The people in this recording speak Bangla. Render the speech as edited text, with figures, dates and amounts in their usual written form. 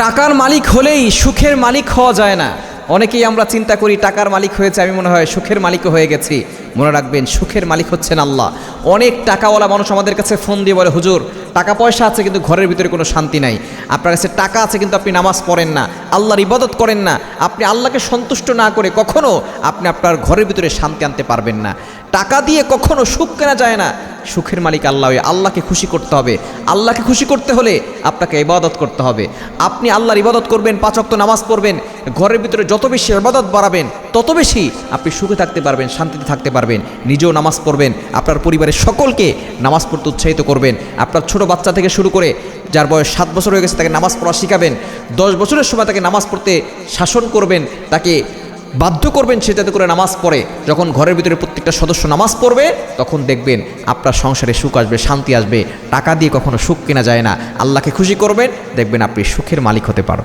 টাকার মালিক হলেই সুখের মালিক হওয়া যায় না। অনেকেই আমরা চিন্তা করি টাকার মালিক হয়েছে আমি মনে হয় সুখের মালিকও হয়ে গেছি। মনে রাখবেন সুখের মালিক হচ্ছেন আল্লাহ। অনেক টাকাওয়ালা মানুষ আমাদের কাছে ফোন দিয়ে বলে, হুজুর টাকা পয়সা আছে কিন্তু ঘরের ভিতরে কোনো শান্তি নাই। আপনার কাছে টাকা আছে কিন্তু আপনি নামাজ পড়েন না, আল্লাহর ইবাদত করেন না। আপনি আল্লাহকে সন্তুষ্ট না করে কখনো আপনি আপনার ঘরের ভিতরে শান্তি আনতে পারবেন না। টাকা দিয়ে কখনো সুখ কেনা যায় না। সুখের মালিক আল্লাহ। আল্লাহকে খুশি করতে হবে। আল্লাহকে খুশি করতে হলে আপনাকে ইবাদত করতে হবে। আপনি আল্লাহর ইবাদত করবেন, 5 ওয়াক্ত নামাজ পড়বেন, ঘরের ভিতরে যত বেশি ইবাদত বাড়াবেন তত বেশি আপনি সুখে থাকতে পারবেন, শান্তিতে থাকতে পারবেন। নিজেও নামাজ পড়বেন, আপনার পরিবারের সকলকে নামাজ পড়তে উৎসাহিত করবেন। আপনার ছোট বাচ্চা থেকে শুরু করে যার বয়স 7 বছর হয়ে গেছে তাকে নামাজ পড়া শিখাবেন। 10 বছরের সময় তাকে নামাজ পড়তে শাসন করবেন, তাকে বাধ্য করবেন সে যাতে করে নামাজ পড়ে। যখন ঘরের ভিতরে প্রত্যেকটা সদস্য নামাজ পড়বে তখন দেখবেন আপনার সংসারে সুখ আসবে, শান্তি আসবে। টাকা দিয়ে কখনো সুখ কেনা যায় না। আল্লাহকে খুশি করবেন, দেখবেন আপনি সুখের মালিক হতে পারবেন।